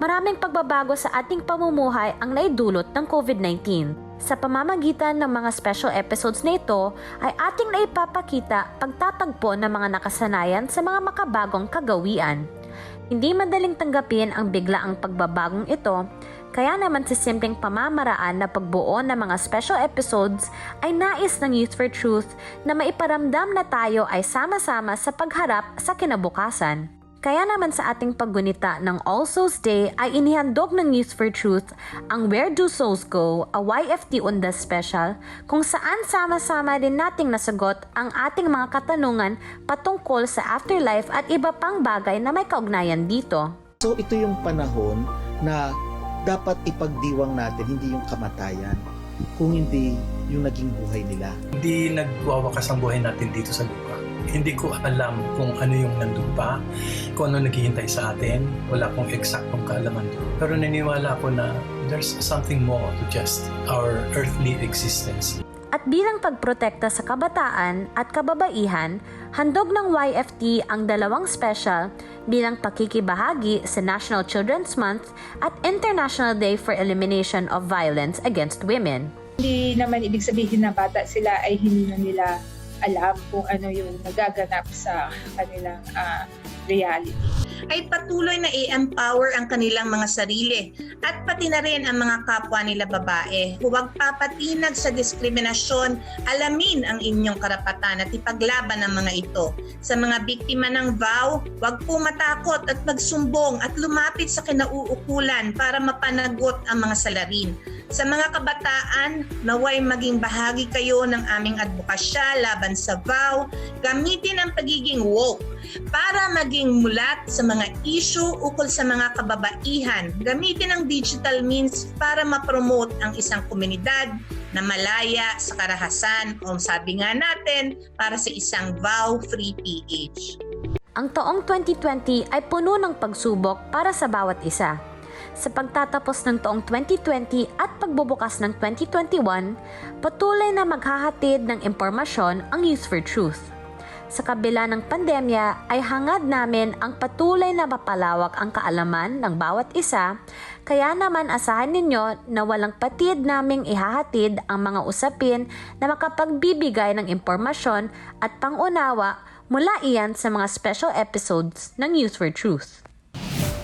Maraming pagbabago sa ating pamumuhay ang naidulot ng COVID-19. Sa pamamagitan ng mga special episodes na ito, ay ating naipapakita pagtatagpo ng mga nakasanayan sa mga makabagong kagawian. Hindi madaling tanggapin ang biglaang pagbabagong ito, kaya naman sa simpleng pamamaraan na pagbuo ng mga special episodes ay nais ng Youth for Truth na maiparamdam na tayo ay sama-sama sa pagharap sa kinabukasan. Kaya naman sa ating paggunita ng All Souls Day ay inihandog ng Youth for Truth ang Where Do Souls Go, a YFT Undas Special, kung saan sama-sama din nating nasagot ang ating mga katanungan patungkol sa afterlife at iba pang bagay na may kaugnayan dito. So ito yung panahon na dapat ipagdiwang natin, hindi yung kamatayan, kung hindi yung naging buhay nila. Hindi nagwawakas ang buhay natin dito sa lupa. Hindi ko alam kung ano yung nandun pa, kung ano naghihintay sa atin. Wala akong eksaktong kaalaman doon. Pero naniniwala ako na there's something more to just our earthly existence. At bilang pagprotekta sa kabataan at kababaihan, handog ng YFT ang dalawang special bilang pakikibahagi sa National Children's Month at International Day for Elimination of Violence Against Women. Hindi naman ibig sabihin na bata sila ay hindi na nila alam kung ano yung nagaganap sa kanilang reality. Ay patuloy na i-empower ang kanilang mga sarili at pati na rin ang mga kapwa nila babae. Huwag papatinag sa diskriminasyon, alamin ang inyong karapatan at ipaglaban ang mga ito. Sa mga biktima ng VAW, huwag po matakot at magsumbong at lumapit sa kinauukulan para mapanagot ang mga salarin. Sa mga kabataan, naway maging bahagi kayo ng aming advokasya laban sa VAW, gamitin ang pagiging woke para maging mulat sa mga issue ukol sa mga kababaihan. Gamitin ang digital means para ma-promote ang isang komunidad na malaya sa karahasan o sabi nga natin, para sa isang VAW-free PH. Ang taong 2020 ay puno ng pagsubok para sa bawat isa. Sa pagtatapos ng taong 2020 at pagbubukas ng 2021, patuloy na maghahatid ng impormasyon ang Youth for Truth. Sa kabila ng pandemya ay hangad namin ang patuloy na mapalawak ang kaalaman ng bawat isa, kaya naman asahan ninyo na walang patid naming ihahatid ang mga usapin na makapagbibigay ng impormasyon at pangunawa mula iyan sa mga special episodes ng Youth for Truth.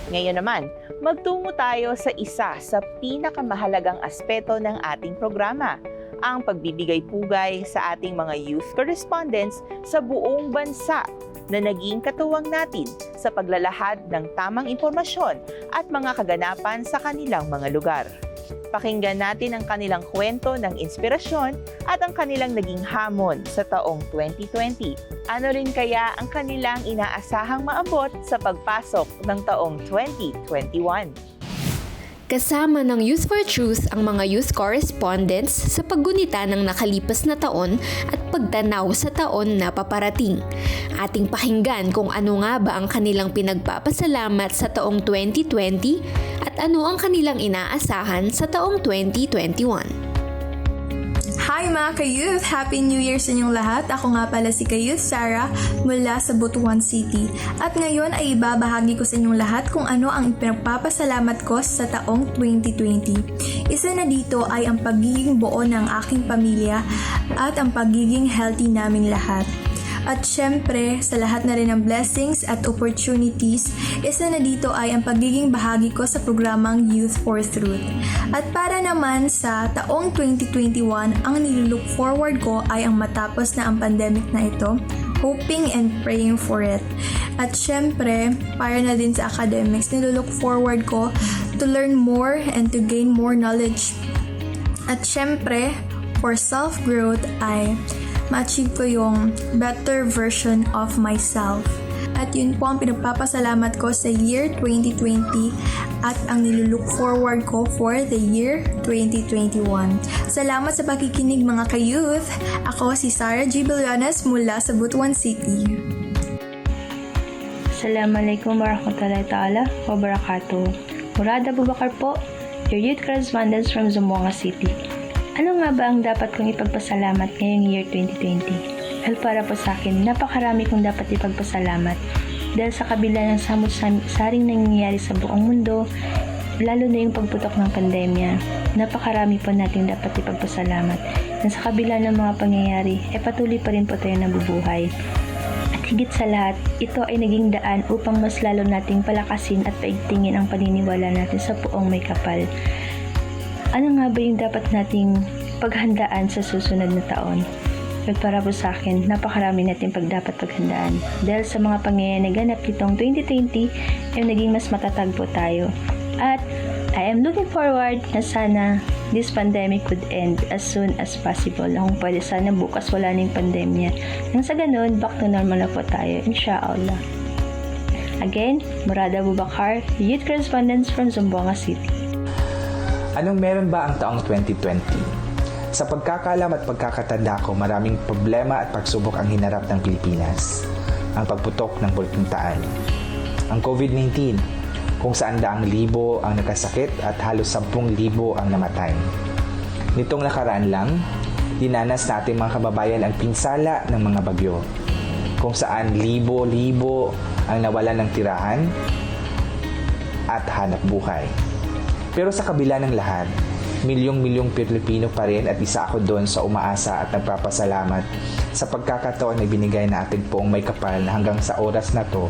Ngayon naman, magtungo tayo sa isa sa pinakamahalagang aspeto ng ating programa, ang pagbibigay pugay sa ating mga youth correspondents sa buong bansa na naging katuwang natin sa paglalahad ng tamang impormasyon at mga kaganapan sa kanilang mga lugar. Pakinggan natin ang kanilang kwento ng inspirasyon at ang kanilang naging hamon sa taong 2020. Ano rin kaya ang kanilang inaasahang maabot sa pagpasok ng taong 2021? Kasama ng Youth for Truth ang mga youth correspondents sa paggunita ng nakalipas na taon at pagtanaw sa taon na paparating. Ating pakinggan kung ano nga ba ang kanilang pinagpapasalamat sa taong 2020 at ano ang kanilang inaasahan sa taong 2021. Hi mga ka-youth! Happy New Year sa inyong lahat! Ako nga pala si ka-youth Sarah mula sa Butuan City. At ngayon ay ibabahagi ko sa inyong lahat kung ano ang pinagpapasalamat ko sa taong 2020. Isa na dito ay ang pagiging buo ng aking pamilya at ang pagiging healthy naming lahat. At syempre, sa lahat na rin ng blessings at opportunities, isa na dito ay ang pagiging bahagi ko sa programang Youth for Truth. At para naman sa taong 2021, ang nilook forward ko ay ang matapos na ang pandemic na ito, hoping and praying for it. At syempre, para na din sa academics, nilook forward ko to learn more and to gain more knowledge. At syempre, for self-growth ay ma-achieve ko yung better version of myself. At yun po ang pinagpapasalamat ko sa year 2020 at ang nilook forward ko for the year 2021. Salamat sa pakikinig mga ka-youth. Ako si Sarah G. Billanes mula sa Butuan City. Assalamualaikum warahmatullahi ta'ala wabarakatuh. Murad Abubakar po, your youth correspondent from Zamboanga City. Ano nga ba ang dapat kong ipagpasalamat ngayong year 2020? Well, para po sa akin, napakarami kong dapat ipagpasalamat. Dahil sa kabila ng samot-saring nangyayari sa buong mundo, lalo na yung pagputok ng pandemya, napakarami po nating dapat ipagpasalamat. Na sa kabila ng mga pangyayari, patuloy pa rin po tayo nabubuhay. At higit sa lahat, ito ay naging daan upang mas lalo nating palakasin at paigtingin ang paniniwala natin sa buong may kapal. Ano nga ba yung dapat nating paghandaan sa susunod na taon? Well, para po sa akin, napakarami natin dapat paghandaan. Dahil sa mga pangyayari na ganap nitong 2020, ay naging mas matatag po tayo. At I am looking forward na sana this pandemic could end as soon as possible. Kung pwede sana bukas wala na yung pandemya. Nang sa ganun, back to normal na po tayo, inshallah. Again, Murad Abubakar, Youth Correspondent from Zamboanga City. Anong meron ba ang taong 2020? Sa pagkakalam at pagkakatanda ko, maraming problema at pagsubok ang hinarap ng Pilipinas. Ang pagputok ng bulkintaan, ang COVID-19, kung saan 100,000 ang nakasakit at halos 10,000 ang namatay. Nitong nakaraan lang, dinanas natin mga kababayan ang pinsala ng mga bagyo, kung saan libo-libo ang nawalan ng tirahan at hanap buhay. Pero sa kabila ng lahat, milyong-milyong Pilipino pa rin, at isa ako doon sa umaasa at nagpapasalamat sa pagkakataon na binigay na ating poong may kapal na hanggang sa oras na to,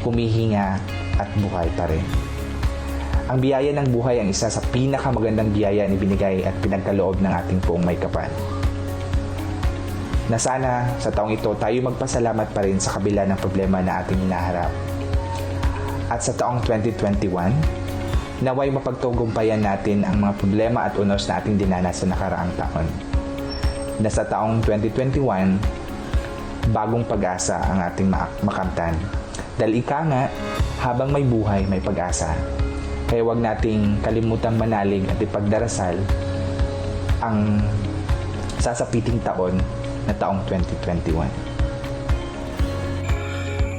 humihinga at buhay pa rin. Ang biyaya ng buhay ang isa sa pinakamagandang biyaya na binigay at pinagkaloob ng ating poong may kapal. Na sana sa taong ito tayo magpasalamat pa rin sa kabila ng problema na ating hinaharap. At sa taong 2021, naway mapagtagumpayan natin ang mga problema at unos na ating dinanas sa nakaraang taon. Na sa taong 2021, bagong pag-asa ang ating makamtan. Dahil ika nga, habang may buhay, may pag-asa. Kaya huwag nating kalimutang manalig at ipagdarasal ang sasapiting taon na taong 2021.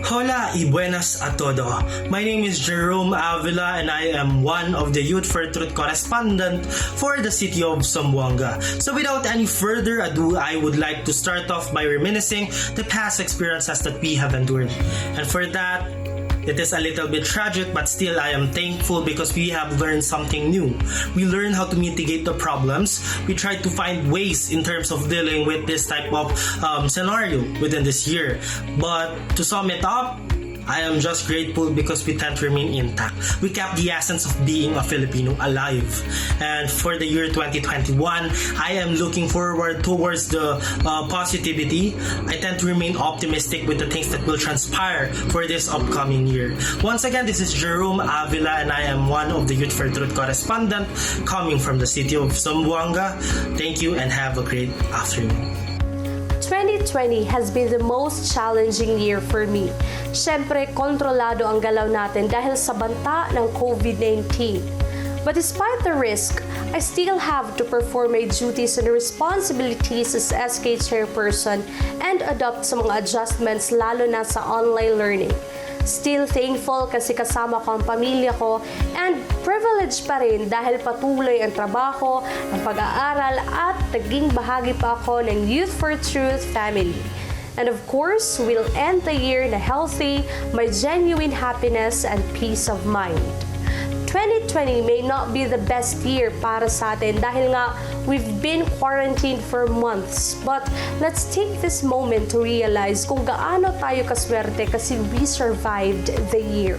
Hola y buenas a todo. My name is Jerome Avila and I am one of the Youth for Truth correspondent for the city of Zamboanga. So without any further ado, I would like to start off by reminiscing the past experiences that we have endured. And for that, it is a little bit tragic, but still I am thankful because we have learned something new. We learned how to mitigate the problems. We tried to find ways in terms of dealing with this type of scenario within this year. But to sum it up, I am just grateful because we tend to remain intact. We kept the essence of being a Filipino alive. And for the year 2021, I am looking forward towards the positivity. I tend to remain optimistic with the things that will transpire for this upcoming year. Once again, this is Jerome Avila and I am one of the Youth for Truth correspondent coming from the city of Zamboanga. Thank you and have a great afternoon. 2020 has been the most challenging year for me. Siyempre, kontrolado ang galaw natin dahil sa banta ng COVID-19. But despite the risk, I still have to perform my duties and responsibilities as SK chairperson and adopt sa mga adjustments lalo na sa online learning. Still thankful kasi kasama ko ang pamilya ko and privileged pa rin dahil patuloy ang trabaho, ang pag-aaral at naging bahagi pa ako ng Youth for Truth family. And of course, we'll end the year na healthy, may genuine happiness and peace of mind. 2020 may not be the best year para sa atin dahil nga we've been quarantined for months. But let's take this moment to realize kung gaano tayo kaswerte kasi we survived the year.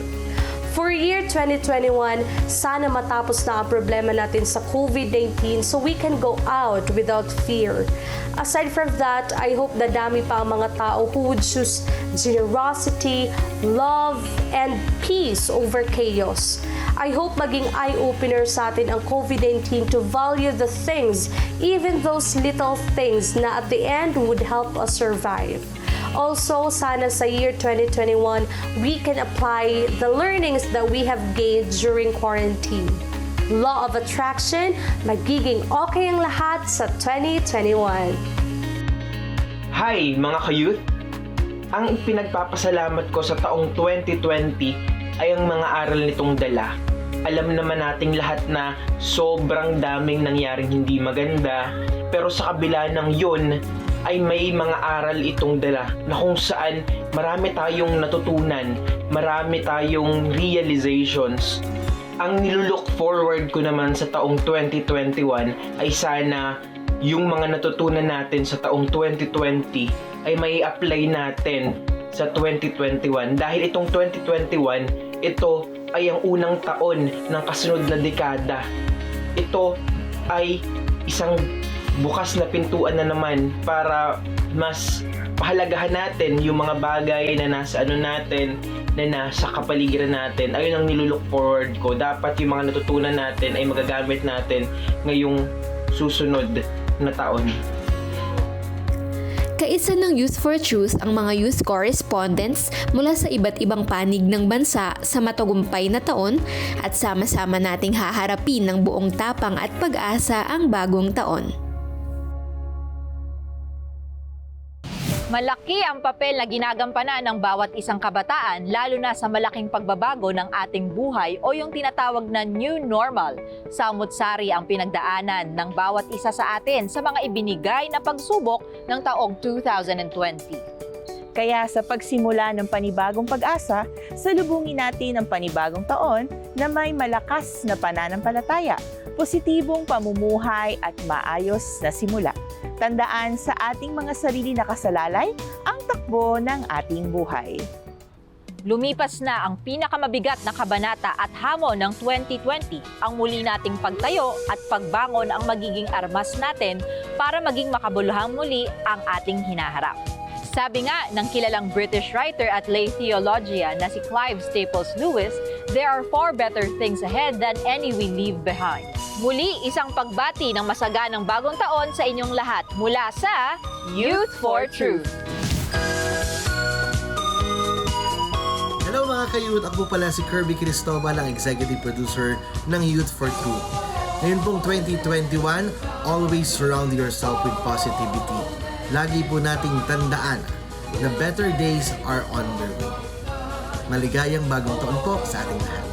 For year 2021, sana matapos na ang problema natin sa COVID-19 so we can go out without fear. Aside from that, I hope na dami pa ang mga tao who would choose generosity, love, and peace over chaos. I hope maging eye-opener sa atin ang COVID-19 to value the things, even those little things na at the end would help us survive. Also, sana sa year 2021, we can apply the learnings that we have gained during quarantine. Law of attraction, magiging okay ang lahat sa 2021. Hi mga ka-youth! Ang pinagpapasalamat ko sa taong 2020 ay ang mga aral nitong dala. Alam naman nating lahat na sobrang daming nangyaring hindi maganda, pero sa kabila ng yun, ay may mga aral itong dala na kung saan marami tayong natutunan, marami tayong realizations. Ang nilulook forward ko naman sa taong 2021 ay sana yung mga natutunan natin sa taong 2020 ay may apply natin sa 2021. Dahil itong 2021, ito ay ang unang taon ng kasunod na dekada. Ito ay isang bukas na pintuan na naman para mas pahalagahan natin yung mga bagay na nasa natin, na nasa kapaligiran natin. Ayun ang nilulook forward ko. Dapat yung mga natutunan natin ay magagamit natin ngayong susunod na taon. Kaisa ng Youth for Truth ang mga youth correspondents mula sa iba't ibang panig ng bansa sa matagumpay na taon at sama-sama nating haharapin ng buong tapang at pag-asa ang bagong taon. Malaki ang papel na ginagampanan ng bawat isang kabataan, lalo na sa malaking pagbabago ng ating buhay o yung tinatawag na new normal. Samot-sari ang pinagdaanan ng bawat isa sa atin sa mga ibinigay na pagsubok ng taong 2020. Kaya sa pagsimula ng panibagong pag-asa, salubungin natin ang panibagong taon na may malakas na pananampalataya, positibong pamumuhay at maayos na simula. Tandaan sa ating mga sarili na kasalalay ang takbo ng ating buhay. Lumipas na ang pinakamabigat na kabanata at hamon ng 2020. Ang muli nating pagtayo at pagbangon ang magiging armas natin para maging makabuluhang muli ang ating hinaharap. Sabi nga ng kilalang British writer at lay theologian na si Clive Staples Lewis, there are 4 better things ahead than any we leave behind. Muli, isang pagbati ng masaganang bagong taon sa inyong lahat mula sa Youth for Truth. Hello mga ka-youth! Ako pala si Kirby Cristobal, ang executive producer ng Youth for Truth. Ngayon pong 2021, always surround yourself with positivity. Lagi po nating tandaan na better days are on their way. Maligayang bagong taon po sa ating lahat.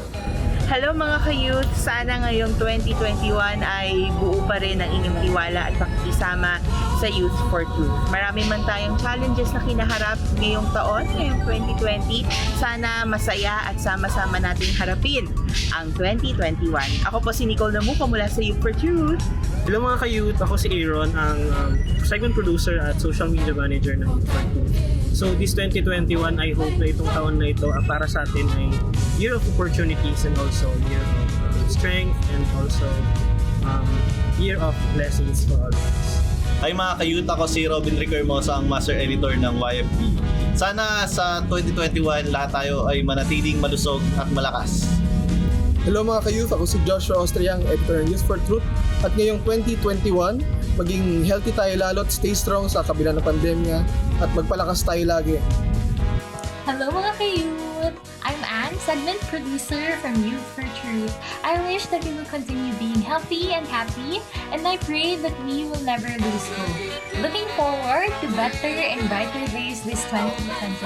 Hello mga ka-youth! Sana ngayong 2021 ay buo pa rin ang inyong tiwala at pakikisama sa Youth for Truth. Marami man tayong challenges na kinaharap ngayong taon, ngayong 2020. Sana masaya at sama-sama nating harapin ang 2021. Ako po si Nicole Namuco mula sa Youth for Truth. Hello mga ka-youth! Ako si Aaron, ang segment producer at social media manager ng Youth for Truth. So this 2021, I hope na itong taon na ito para sa atin ay year of opportunities and also year of strength and also year of blessings for all of us. Hi mga ka-youth, ako si Robin Rico Hermosa, ang Master Editor ng YFP. Sana sa 2021 lahat tayo ay manatiling malusog at malakas. Hello mga ka-youth, ako si Joshua Austriang, Editor ng Youth for Truth. At ngayong 2021, maging healthy tayo lalo at stay strong sa kabila ng pandemya at magpalakas tayo lagi. Hello mga ka-youth! I'm Anne, segment producer from Youth for Truth. I wish that we will continue being healthy and happy, and I pray that we will never lose hope. Looking forward to better and brighter days this 2021.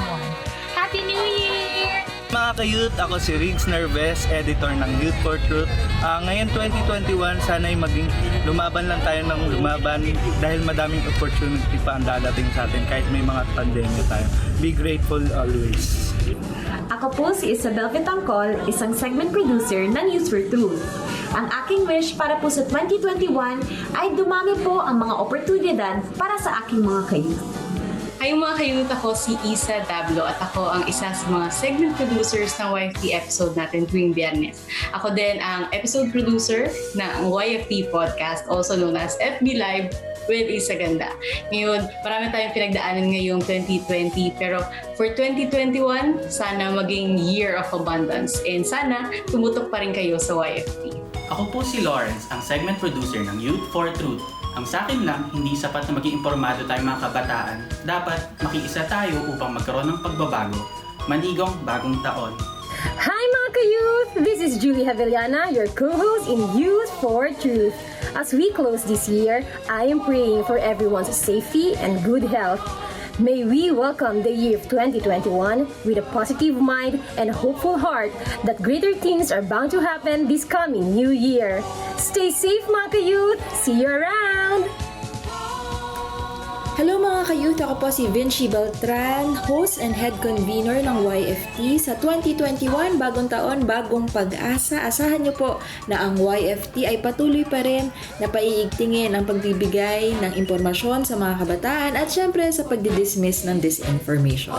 Happy New Year! Mga ka-youth, ako si Riggs Nerves, editor ng Youth for Truth. Ngayon 2021, sana'y maging lumaban lang tayo ng lumaban dahil madaming opportunity pa ang dadating sa atin kahit may mga pandemya tayo. Be grateful always. Ako po si Isabel Vitangcol, isang segment producer ng Youth for Truth. Ang aking wish para po sa 2021 ay dumami po ang mga oportunidad para sa aking mga ka-youth. Hi mga ka-youth, ako si Isa Dablo at ako ang isa sa mga segment producers ng YFT episode natin tuwing Biyernes. Ako din ang episode producer ng YFT podcast, also known as FB Live with Isa Ganda. Ngayon, marami tayong pinagdaanan ngayong 2020, pero for 2021, sana maging year of abundance and sana tumutok pa rin kayo sa YFT. Ako po si Lawrence, ang segment producer ng Youth for Truth. Ang sa akin lang, hindi sapat na maging impormado tayo mga kabataan. Dapat makiisa tayo upang magkaroon ng pagbabago. Manigong bagong taon. Hi mga ka-youth! This is Julie Javellana, your co-host in Youth for Truth. As we close this year, I am praying for everyone's safety and good health. May we welcome the year of 2021 with a positive mind and hopeful heart that greater things are bound to happen this coming new year. Stay safe mga ka-youth! See you around! Hello mga ka-youth! Ako po si Vinci Beltran, host and head convener ng YFT. Sa 2021, bagong taon, bagong pag-asa. Asahan niyo po na ang YFT ay patuloy pa rin na paiigtingin ang pagbibigay ng impormasyon sa mga kabataan at syempre sa pagdidismiss ng disinformation.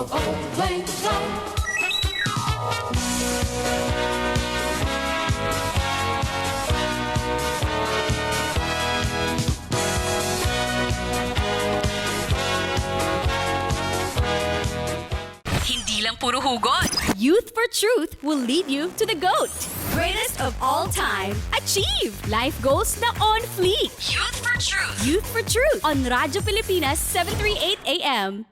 Hindi lang puro hugot. Youth for Truth will lead you to the GOAT. Greatest of all time. Achieve! Life goals na on fleek. Youth for Truth. Youth for Truth on Radyo Pilipinas 738 AM.